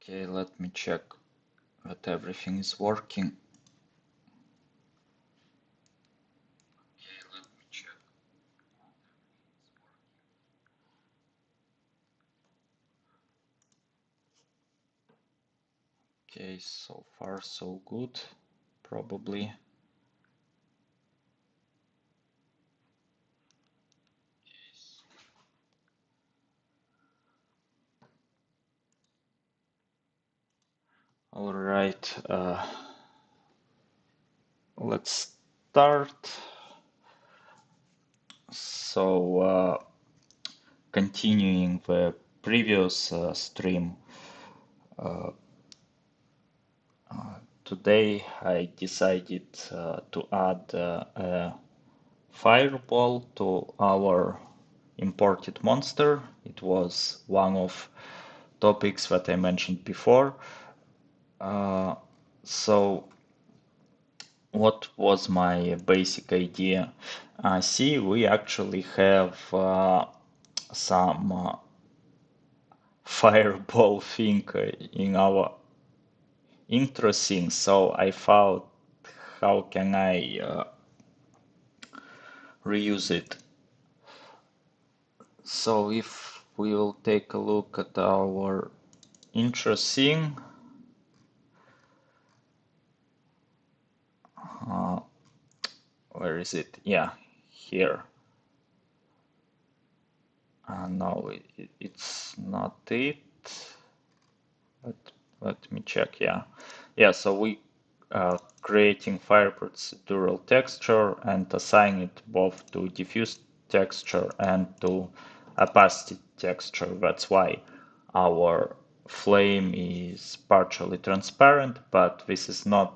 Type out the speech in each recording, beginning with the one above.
Okay, let me check that everything is working. Okay, so far so good, probably. All right, let's start. So, continuing the previous stream, today I decided to add a fireball to our imported monster. It was one of topics that I mentioned before. So what was my basic idea? See, we actually have some fireball thing in our intro scene, so I thought, how can I reuse it? So if we will take a look at our intro scene, where is it? Yeah, here. No, it's not it. Let me check. Yeah. So we creating fire procedural texture and assign it both to diffuse texture and to opacity texture. That's why our flame is partially transparent, but this is not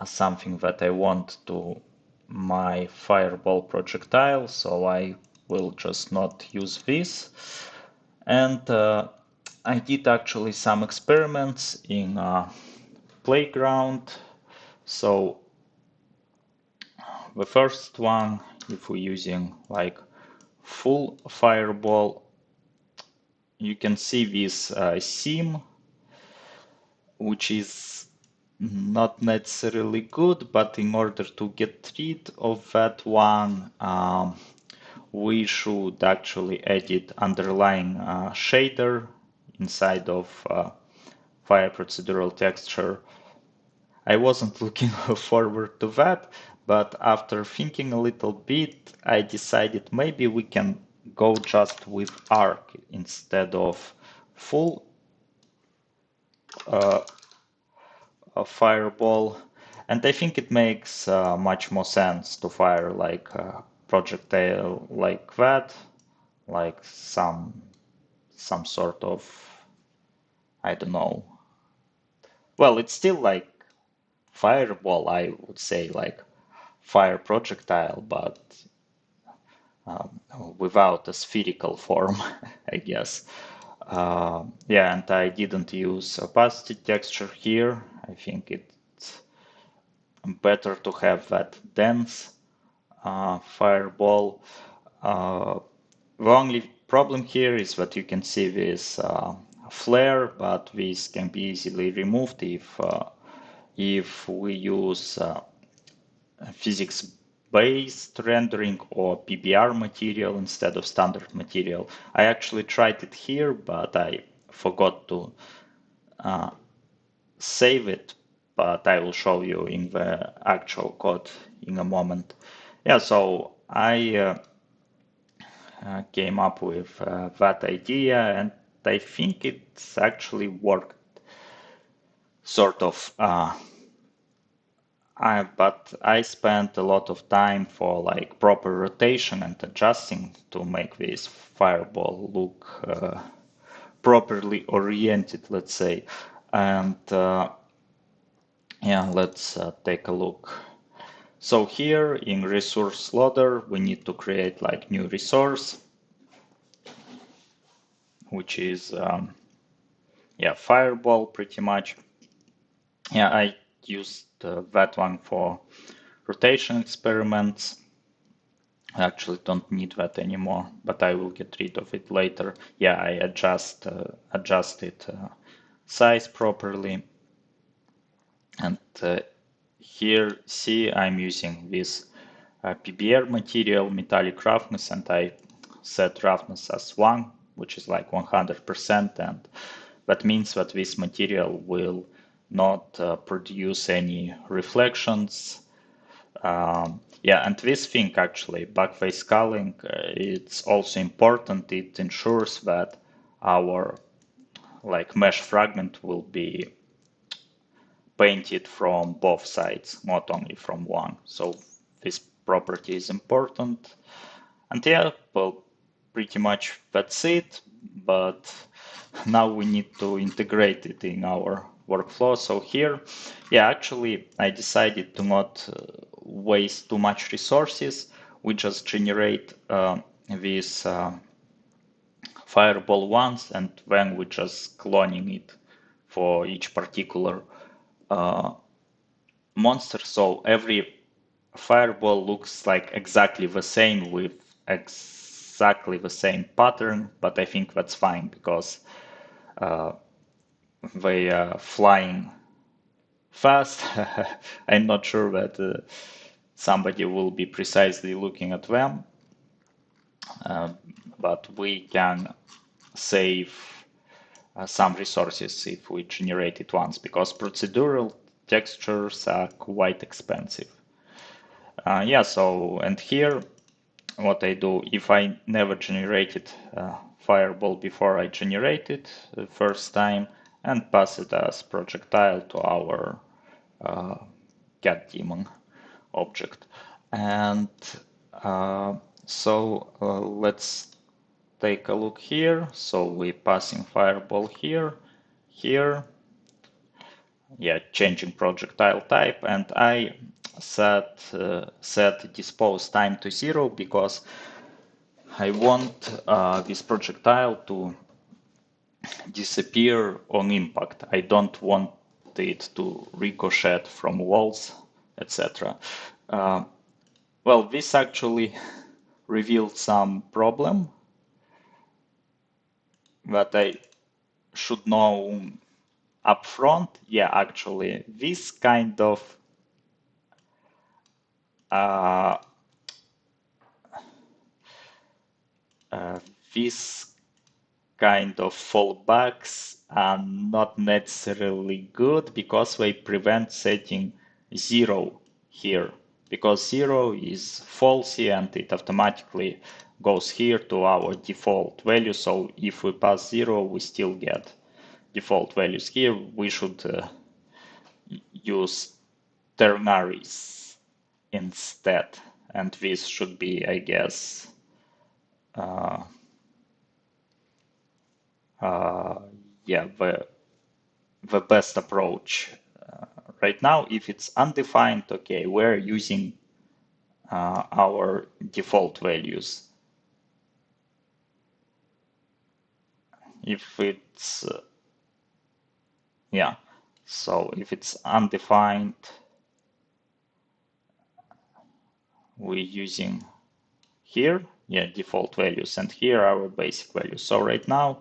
something that I want to my fireball projectile, so I will just not use this. And I did actually some experiments in playground. So the first one, if we're using like full fireball, you can see this seam, which is not necessarily good, but in order to get rid of that one, we should actually edit underlying shader inside of fire procedural texture. I wasn't looking forward to that, but after thinking a little bit, I decided maybe we can go just with arc instead of full fireball. And I think it makes much more sense to fire like a projectile like that, like some sort of, I don't know. Well, it's still like fireball, I would say, like fire projectile, but without a spherical form, I guess. Yeah, and I didn't use opacity texture here. I think it's better to have that dense fireball. The only problem here is that you can see this flare, but this can be easily removed if we use physics-based rendering or PBR material instead of standard material. I actually tried it here, but I forgot to save it, but I will show you in the actual code in a moment. Yeah, so I came up with that idea, and I think it's actually worked sort of. But I spent a lot of time for like proper rotation and adjusting to make this fireball look properly oriented, let's say. And yeah, let's take a look. So here in resource loader, we need to create like new resource, which is yeah, fireball pretty much. Yeah, I used that one for rotation experiments. I actually don't need that anymore, but I will get rid of it later. Yeah, I adjust it size properly. And here, see, I'm using this PBR material, metallic roughness, and I set roughness as 1, which is like 100%, and that means that this material will not produce any reflections. Yeah, and this thing actually, backface scaling, it's also important. It ensures that our like mesh fragment will be painted from both sides, not only from one. So this property is important. And yeah, well, pretty much that's it. But now we need to integrate it in our workflow. So here, yeah, actually, I decided to not waste too much resources. We just generate this fireball once, and then we just cloning it for each particular monster. So every fireball looks like exactly the same with exactly the same pattern, but I think that's fine because they are flying fast. I'm not sure that somebody will be precisely looking at them, but we can save some resources if we generate it once, because procedural textures are quite expensive. Yeah, so, and here what I do, if I never generated fireball before I generate it the first time, and pass it as projectile to our cat demon object. And let's take a look here. So we passing fireball here, here, yeah, changing projectile type, and I set dispose time to 0 because I want this projectile to disappear on impact. I don't want it to ricochet from walls, etc. Well, this actually revealed some problem that I should know upfront. Yeah, actually, this kind of uh, this kind of fallbacks are not necessarily good because they prevent setting 0 here, because 0 is falsy and it automatically goes here to our default value. So if we pass 0, we still get default values here. We should use ternaries instead, and this should be, I guess, yeah, the best approach right now. If it's undefined, okay, we're using our default values. If it's yeah, so if it's undefined, we're using here, yeah, default values, and here our basic values. So right now,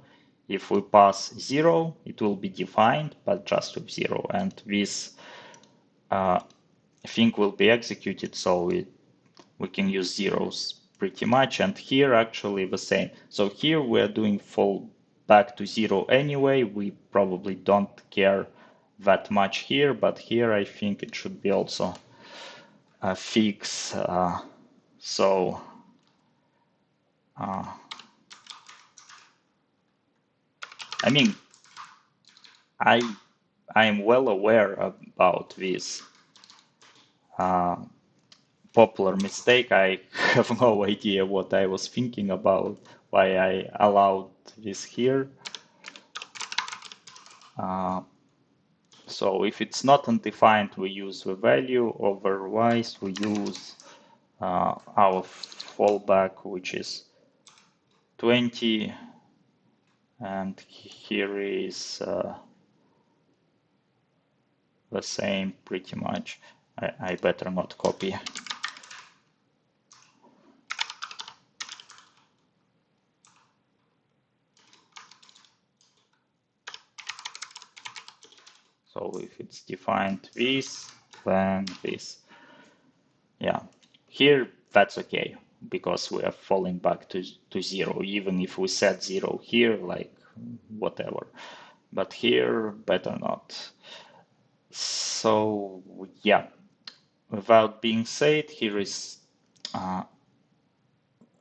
if we pass 0, it will be defined, but just with 0, and this thing will be executed, so we can use zeros pretty much. And here actually the same. So here we're doing fall back to 0 anyway. We probably don't care that much here, but here I think it should be also a fix. So I mean, I am well aware about this popular mistake. I have no idea what I was thinking about, why I allowed this here. So if it's not undefined, we use the value, otherwise we use our fallback, which is 20, and here is the same pretty much. I better not copy. So if it's defined this, then this. Yeah, here that's okay because we are falling back to zero, even if we set zero here, like whatever. But here, better not. So yeah, without being said, here is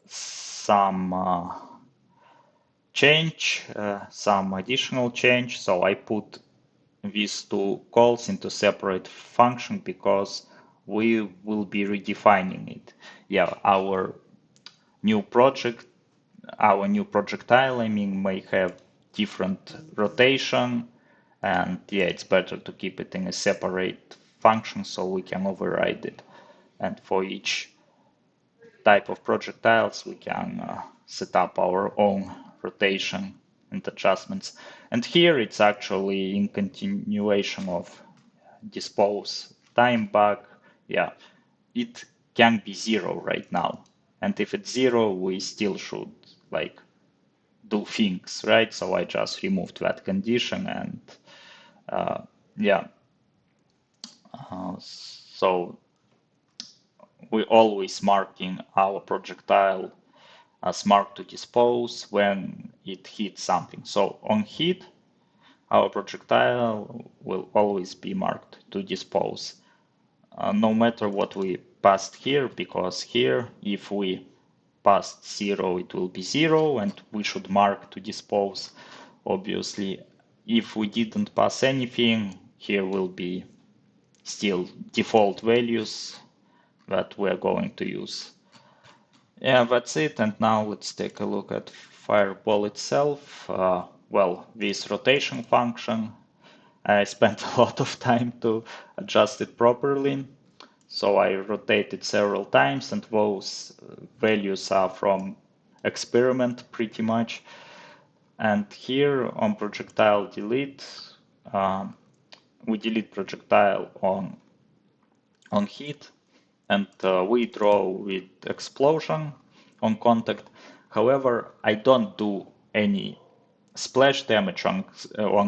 some change, some additional change. So I put these two calls into separate function because we will be redefining it. Yeah, our new projectile, I mean, may have different rotation, and yeah, it's better to keep it in a separate function so we can override it. And for each type of projectiles, we can set up our own rotation and adjustments. And here it's actually in continuation of dispose time bug. Yeah, it can be zero right now. And if it's zero, we still should like do things, right? So I just removed that condition and yeah. So we always marking our projectile as marked to dispose when it hits something. So on hit, our projectile will always be marked to dispose, no matter what we passed here, because here, if we passed zero, it will be zero, and we should mark to dispose. Obviously, if we didn't pass anything, here will be still default values that we're going to use. Yeah, that's it. And now let's take a look at Fireball itself. Well, this rotation function, I spent a lot of time to adjust it properly. So I rotated several times, and those values are from experiment pretty much. And here on projectile delete, we delete projectile on hit, and we draw with explosion on contact. However, I don't do any splash damage on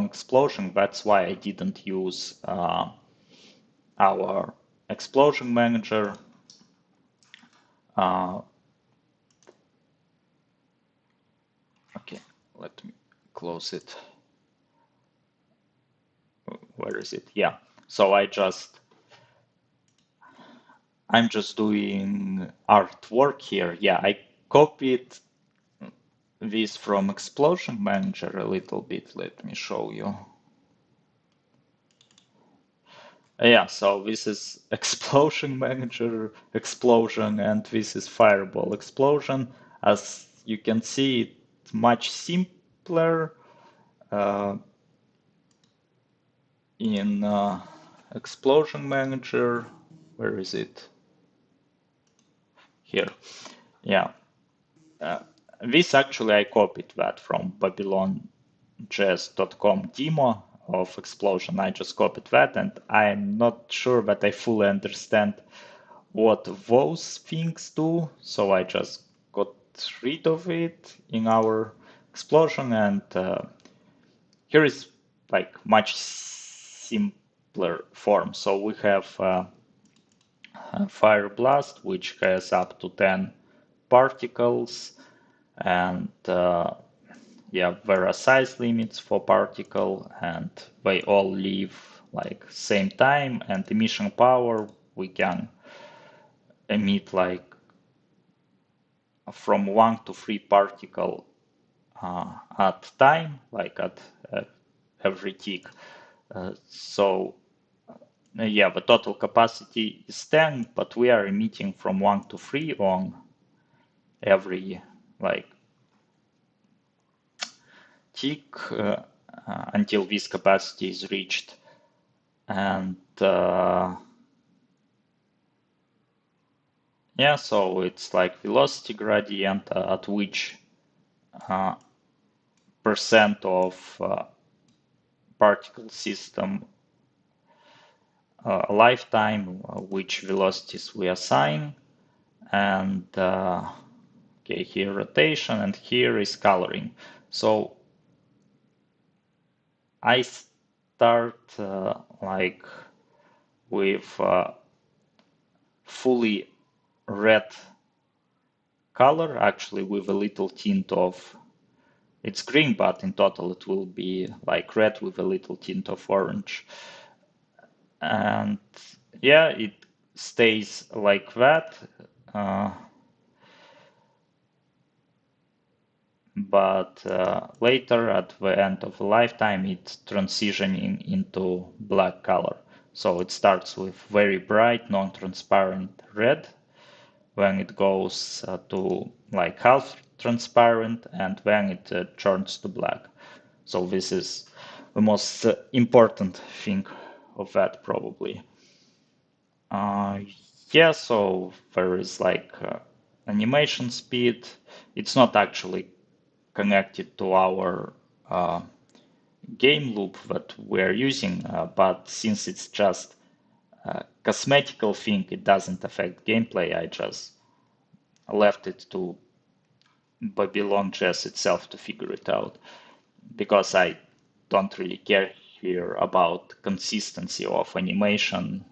explosion. That's why I didn't use our explosion manager. Okay, let me close it. Where is it? Yeah. So I'm just doing artwork here. Yeah, I copied this from explosion manager a little bit. Let me show you. Yeah, so this is explosion manager explosion, and this is fireball explosion. As you can see, it's much simpler in explosion manager. Where is it? Here. Yeah. This actually I copied that from Babylon.js.com demo of explosion. I just copied that, and I'm not sure that I fully understand what those things do, so I just got rid of it in our explosion, and here is like much simpler form. So we have fire blast, which has up to 10 particles, and yeah, there are size limits for particle, and they all live like same time, and emission power we can emit like from 1 to 3 particle at time, like at every tick. So yeah, the total capacity is 10, but we are emitting from 1 to 3 on every like tick until this capacity is reached. And yeah, so it's like velocity gradient at which percent of particle system lifetime, which velocities we assign, and okay, here rotation, and here is coloring. So I start like with fully red color, actually with a little tint of, it's green, but in total it will be like red with a little tint of orange. And yeah, it stays like that. But later at the end of the lifetime, it's transitioning into black color. So it starts with very bright, non-transparent red, when it goes to like half transparent, and then it turns to black. So this is the most important thing of that probably. Yeah, so there is like animation speed. It's not actually connected to our game loop that we're using, but since it's just a cosmetical thing, it doesn't affect gameplay. I just left it to Babylon.js itself to figure it out because I don't really care here about consistency of animation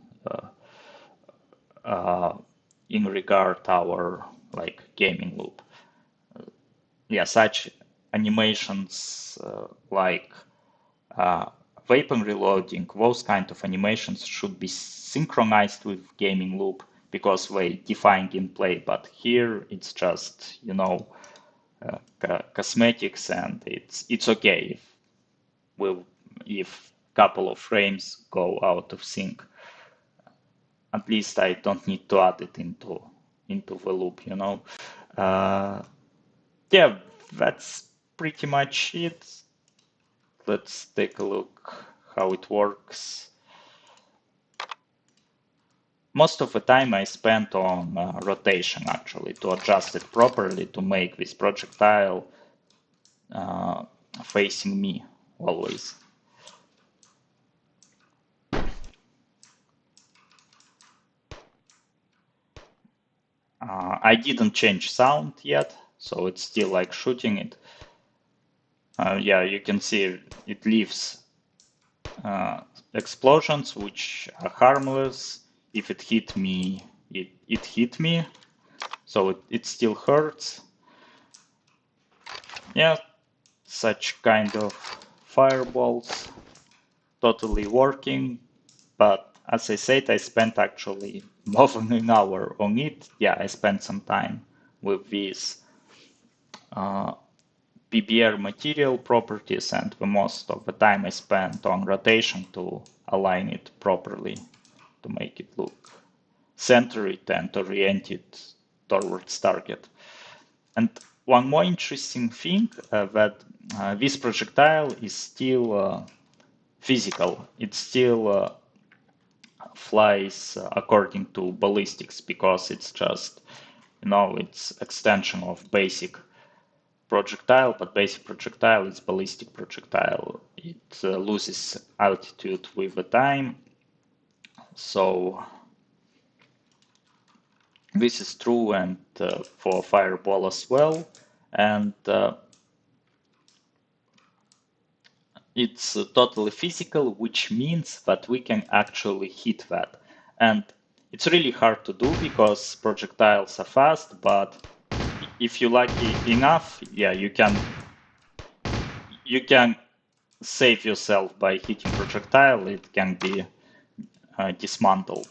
in regard to our like gaming loop. Yeah, such animations like weapon reloading, those kind of animations should be synchronized with gaming loop because they define gameplay. But here it's just, cosmetics, and it's okay if if couple of frames go out of sync. At least I don't need to add it into the loop. Yeah, that's pretty much it. Let's take a look how it works. Most of the time I spent on rotation actually to adjust it properly to make this projectile facing me always. I didn't change sound yet, so it's still like shooting it. Yeah, you can see it leaves explosions which are harmless. If it hit me, it hit me, so it still hurts. Yeah, such kind of fireballs totally working, but as I said, I spent actually more than an hour on it. Yeah, I spent some time with these PBR material properties, and the most of the time I spent on rotation to align it properly to make it look centered and oriented towards target. And one more interesting thing that this projectile is still physical. It still flies according to ballistics because it's just, it's extension of basic projectile, but basic projectile is ballistic projectile. It loses altitude with the time. So this is true and for fireball as well. And it's totally physical, which means that we can actually hit that. And it's really hard to do because projectiles are fast, but if you're lucky enough, yeah, you can save yourself by hitting projectile. It can be dismantled.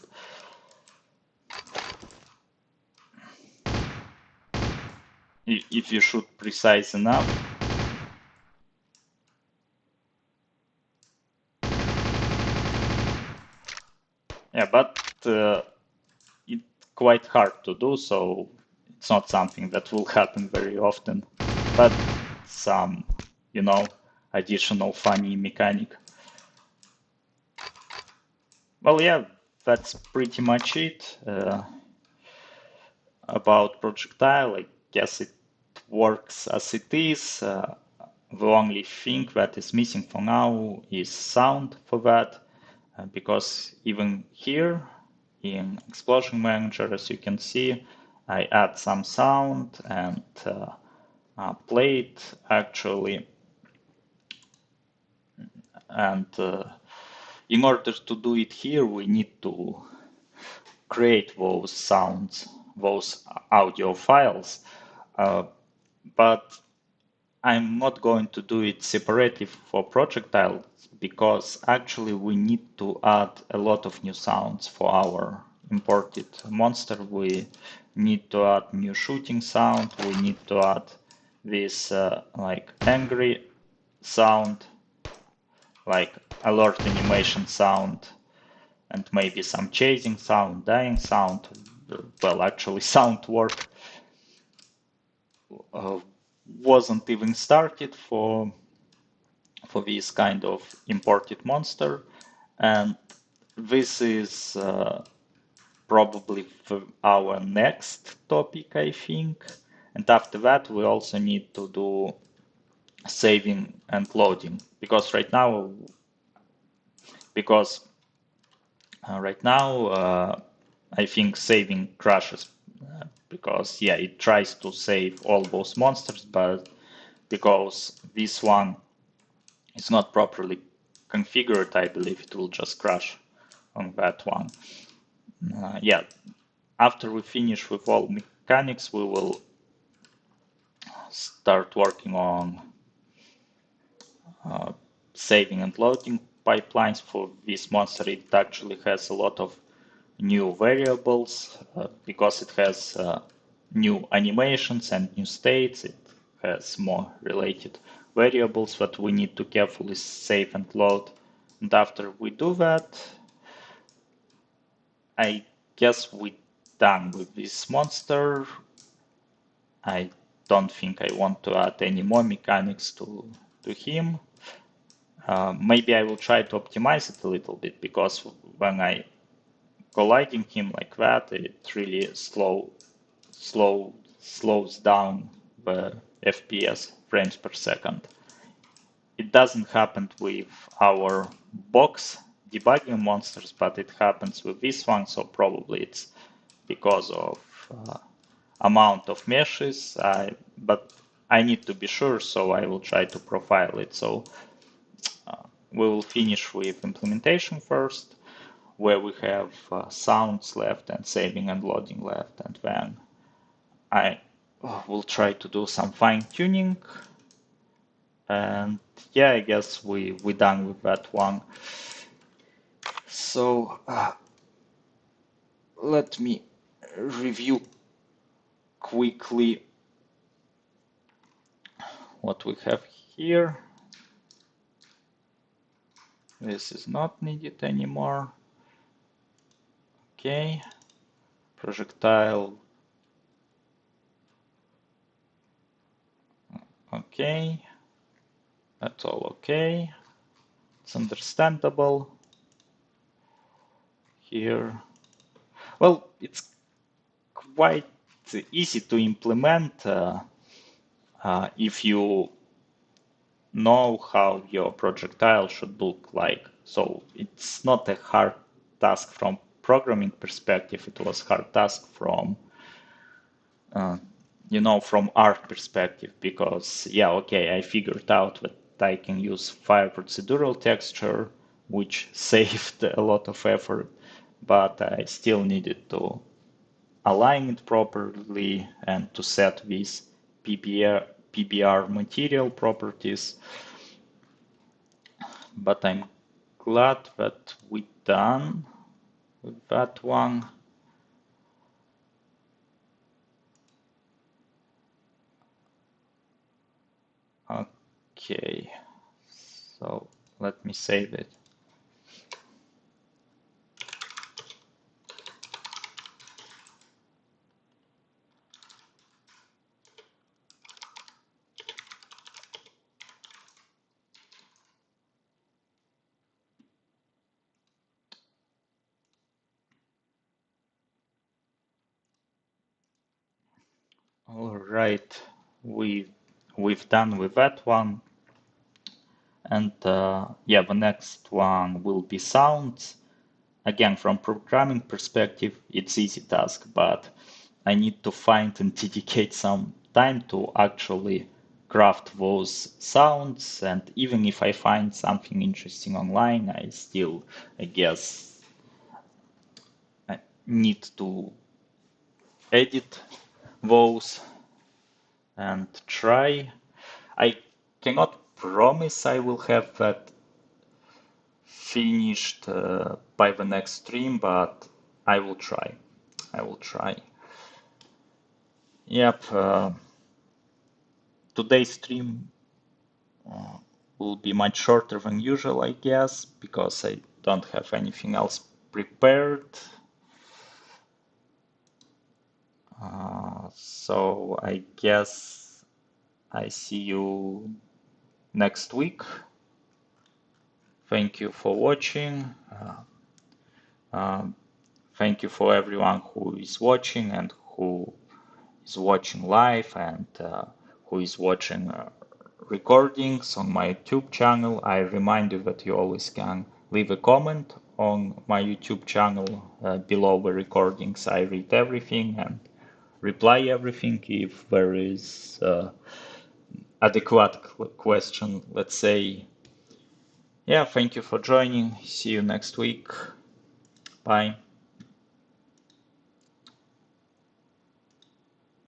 If you shoot precise enough. Yeah, but it's quite hard to do, so it's not something that will happen very often. But some, additional funny mechanic. Well, yeah, that's pretty much it about projectile. I guess it works as it is. The only thing that is missing for now is sound for that, because even here in Explosion Manager, as you can see, I add some sound and play it actually, and in order to do it here, we need to create those sounds, those audio files. Uh, but I'm not going to do it separately for projectile because actually we need to add a lot of new sounds for our imported monster. We need to add new shooting sound. We need to add this like angry sound, like alert animation sound, and maybe some chasing sound, dying sound. Well, actually, sound work uh, wasn't even started for this kind of imported monster, and this is probably for our next topic, I think. And after that, we also need to do saving and loading because right now I think saving crashes because yeah, it tries to save all those monsters, but because this one is not properly configured, I believe it will just crash on that one. Yeah, after we finish with all mechanics, we will start working on saving and loading pipelines for this monster. It actually has a lot of new variables because it has new animations and new states. It has more related variables that we need to carefully save and load. And after we do that, I guess we're done with this monster. I don't think I want to add any more mechanics to him. Maybe I will try to optimize it a little bit because when I colliding him like that, it really slows down the FPS frames per second. It doesn't happen with our box debugging monsters, but it happens with this one, so probably it's because of amount of meshes. But I need to be sure, so I will try to profile it. So we will finish with implementation first, where we have sounds left and saving and loading left, and then I will try to do some fine tuning. And yeah, I guess we're done with that one. So let me review quickly what we have here. This is not needed anymore. Okay, projectile. Okay, that's all okay. It's understandable here. Well, it's quite easy to implement if you know how your projectile should look like. So it's not a hard task from programming perspective. It was hard task from from art perspective because yeah, okay, I figured out that I can use fire procedural texture, which saved a lot of effort, but I still needed to align it properly and to set these PBR material properties. But I'm glad that we're done with that one. Okay, so let me save it. All right, we've done with that one. And yeah, the next one will be sounds. Again, from programming perspective, it's easy task, but I need to find and dedicate some time to actually craft those sounds, and even if I find something interesting online, I still, I guess, I need to edit those and try. I cannot promise I will have that finished by the next stream, but I will try. I will try. Yep. Today's stream will be much shorter than usual, I guess, because I don't have anything else prepared. So I guess I see you next week. Thank you for watching. Thank you for everyone who is watching and who is watching live and who is watching recordings on my YouTube channel. I remind you that you always can leave a comment on my YouTube channel below the recordings. I read everything and reply everything if there is adequate question, let's say. Yeah, thank you for joining. See you next week. Bye.